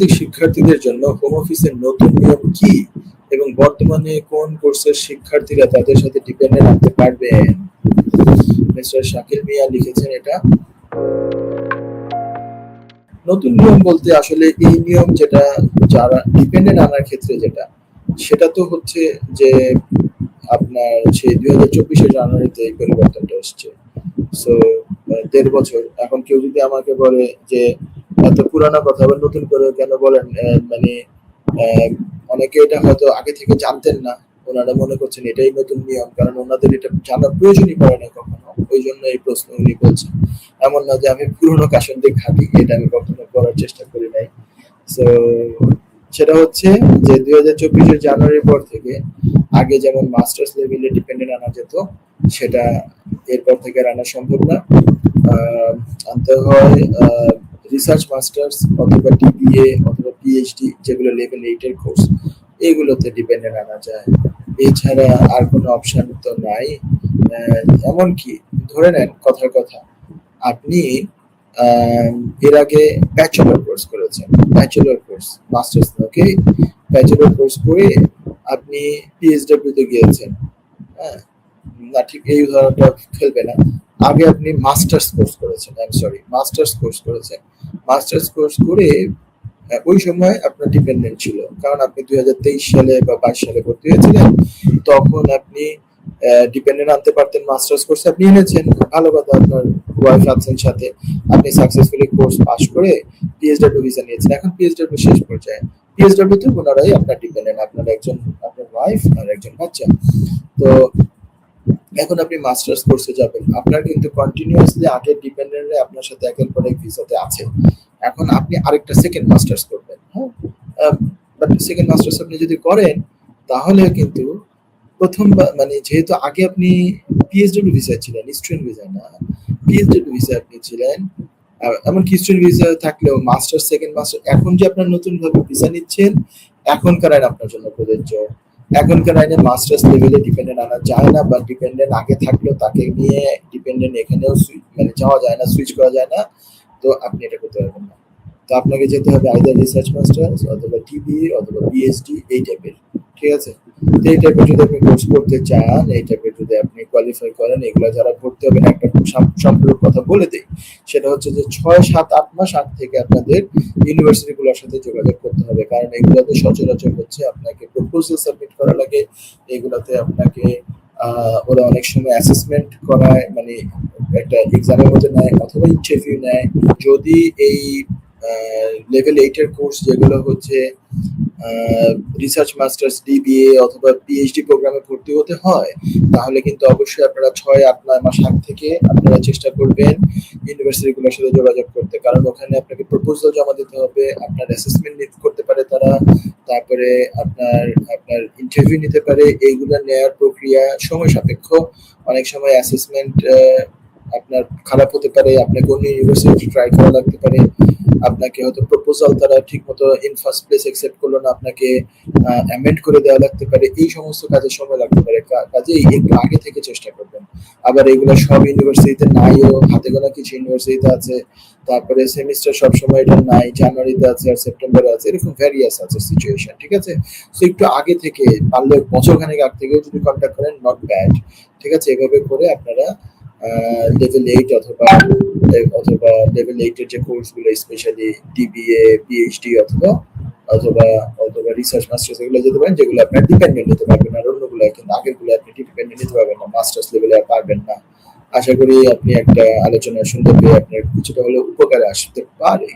আন্তর্জাতিক শিক্ষার্থীদের জন্য হোম অফিসের নতুন নিয়ম কি এবং বর্তমানে কোন কোর্সের শিক্ষার্থীরা তাদের সাথে ডিপেন্ডেন্ট আনতে পারবেন? মিস্টার শাকিল মিয়া লিখেছেন এটা। নতুন নিয়ম বলতে আসলে এই নিয়ম যেটা যারা ডিপেন্ডেন্ট আনার ক্ষেত্রে যেটা সেটা তো হচ্ছে যে আপনার সেই 2024 জানুয়ারিতে এই পরিবর্তনটা এসছে। সো 1.5 বছর এখন কেউ যদি আমাকে বলে যে এত পুরানো কথা আবার নতুন করে কেন বলেন, মানে অনেকে এটা হয়তো আগে থেকে জানতেন না, ওনারা মনে করছেন এটাই নতুন নিয়ম, কারণ ওনাদের এটা জানার প্রয়োজনই পড়ে না কখনো, ওই জন্য এই প্রশ্ন উনি বলছেন। এমন না যে আমি পুরনো কাশন দিয়ে ঘাঁটি, এটা আমি কখনো করার চেষ্টা করি নাই। সো সেটা হচ্ছে যে 2024 জানুয়ারির পর থেকে আগে যেমন মাস্টার্স লেভেলে ডিপেন্ডেন্ট আনা যেত, সেটা এরপর থেকে আর আনা সম্ভব না। আনতে হয় রিসার্চ মাস্টার্স অথবা ডিবিএ অথবা পিএইচডি, যেগুলো লেভেল 8 এর কোর্স, এগুলোতে ডিপেন্ডেন্ট আনা যায়। এছাড়া আর কোনো অপশন তো নাই। এমনকি ধরে নেন কথার কথা, আপনি এর আগে ব্যাচেলর কোর্স করেছেন, ব্যাচেলর কোর্স মাস্টার্স ওকে, ব্যাচেলর কোর্স করে আপনি পিএইচডব্লিউ তে গিয়েছেন, হ্যাঁ, না ঠিক এই উদাহরণটা খেলবে না। আগে আপনি মাস্টার্স কোর্স করেছেন, I am sorry, masters course করেছেন, মাস্টার্স কোর্স করে ওই সময় আপনার ডিপেন্ডেন্ট ছিল, কারণ আপনি 2023 সালে বা 22 সালে ভর্তি হয়েছিলেন, তখন আপনি ডিপেন্ডেন্ট আনতে পারতেন। মাস্টার্স কোর্স আপনি এনেছেন, ভালো কথা, আপনার ওয়াইফ আছেন সাথে, আপনি সাকসেসফুলি কোর্স পাস করে পিএইচডব্লিউ ভিসা নিয়েছেন। এখন পিএইচডব্লিউ শেষ পর্যায়ে, পিএইচডব্লিউ তে ওনারাই আপনার ডিপেন্ডেন্ট, আপনার একজন, আপনার ওয়াইফ আর একজন বাচ্চা। তো এখন আপনি মাস্টার্স কোর্সে যাবেন, আপনার কিন্তু কন্টিনিউয়াসলি আগের ডিপেন্ডেন্টরা আপনার সাথে একের পর এক ভিসাতে আছে। এখন আপনি আরেকটা সেকেন্ড মাস্টার্স করবেন, হ্যাঁ, বাট সেকেন্ড মাস্টার্স আপনি যদি করেন তাহলে কিন্তু প্রথম মানে যেহেতু আগে আপনি পিএইচডব্লিউ ভিসা ছিলেন, স্টুডেন্ট ভিসা না, পিএইচডব্লিউ ভিসা আপনি ছিলেন, এমনকি স্টুডেন্ট ভিসা থাকলেও মাস্টার সেকেন্ড মাস্টার, এখন যে আপনার নতুন ভাবে ভিসা নিচ্ছেন, এখনকার আইন আপনার জন্য প্রযোজ্য। এখনকার আইনে মাস্টার্স লেভেলে ডিপেন্ডেন্ট আনা যায় না, বা ডিপেন্ডেন্ট আগে থাকলেও তাকে নিয়ে ডিপেন্ডেন্ট এখানেও মানে যাওয়া যায় না, সুইচ করা যায় না। তো আপনি এটা করতে পারবেন না। তো আপনাকে যেতে হবে আইদার রিসার্চ মাস্টার্স অথবা টিবি অথবা পিএইচডি এই টাইপের, ঠিক আছে। তো এই টাইপের যদি আপনি কোর্স করতে চান, এই টাইপের যদি আপনি কোয়ালিফাই করেন, এগুলো যারা ভর্তি হবেন, একটা সম্পূর্ণ কথা বলে দেই, সেটা হচ্ছে যে 6-7-8 মাস আগ থেকে আপনাদের ইউনিভার্সিটি গুলোর সাথে যোগাযোগ করতে হবে, কারণ এগুলোতে সচরাচর হচ্ছে আপনাকে প্রপোজাল সাবমিট করা লাগে, এগুলোতে আপনাকে ওরা অনেক সময় অ্যাসেসমেন্ট করায়, মানে একটা এক্সামের মধ্যে নেয় অথবা ইন্টারভিউ নেয়। যদি এই লেভেল 8 এর কোর্স যেগুলো হচ্ছে রিসার্চ মাস্টার্স, ডিবিএ অথবা পিএইচডি প্রোগ্রামে ভর্তি হতে হয়, তাহলে কিন্তু অবশ্যই আপনারা 6-8-9 মাস আগ থেকে আপনারা চেষ্টা করবেন ইউনিভার্সিটিগুলোর সাথে যোগাযোগ করতে, কারণ ওখানে আপনাকে প্রপোজাল জমা দিতে হবে, আপনার অ্যাসেসমেন্ট করতে পারে তারা, তারপরে আপনার আপনার ইন্টারভিউ নিতে পারে। এইগুলো নেওয়ার প্রক্রিয়া সময় সাপেক্ষ, অনেক সময় অ্যাসেসমেন্ট আপনার খারাপ হতে পারে, আপনাকে অন্য ইউনিভার্সিটি ট্রাই করা লাগতে পারে, আপনাকে হয়তো প্রপোজাল তারা ঠিক মতো ইন ফার্স্ট প্লেস অ্যাকসেপ্ট করলো না, আপনাকে অ্যামেন্ড করে দেওয়া লাগতে পারে, এই সমস্ত কাজে সময় লাগতে পারে, কাজেই একটু আগে থেকে চেষ্টা করবেন। আবার এগুলো সব ইউনিভার্সিটিতে নাইও, হাতে গোনা কিছু ইউনিভার্সিটিতে আছে, তারপরে সেমিস্টার সবসময় এটা নাই, জানুয়ারিতে আছে আর সেপ্টেম্বরে আছে, এরকম ভ্যারিয়াস আছে সিচুয়েশন, ঠিক আছে। তো একটু আগে থেকে, পারলে বছরখানেক আগ থেকেও যদি কন্ট্যাক্ট করেন, নট ব্যাড, ঠিক আছে। এভাবে করে আপনারা লেভেল 8 অথবা লেভেল 8 এর যে কোর্সগুলো, স্পেশালি ডিবিএ, পিএইচডি অথবা অথবা অথবা রিসার্চ মাস্টার্স, এগুলো যেতে পারেন, যেগুলো আপনার ডিপেন্ডেন্ট নিতে পারবেন, আর অন্যগুলো কিন্তু আগেরগুলো আপনি ডিপেন্ডেন্ট নিতে পারবেন না, মাস্টার্স লেভেলে আর পারবেন না। আশা করি আপনি একটা আলোচনা শুনতে পেয়ে আপনার কিছুটা হলেও উপকারে আসতে পারে।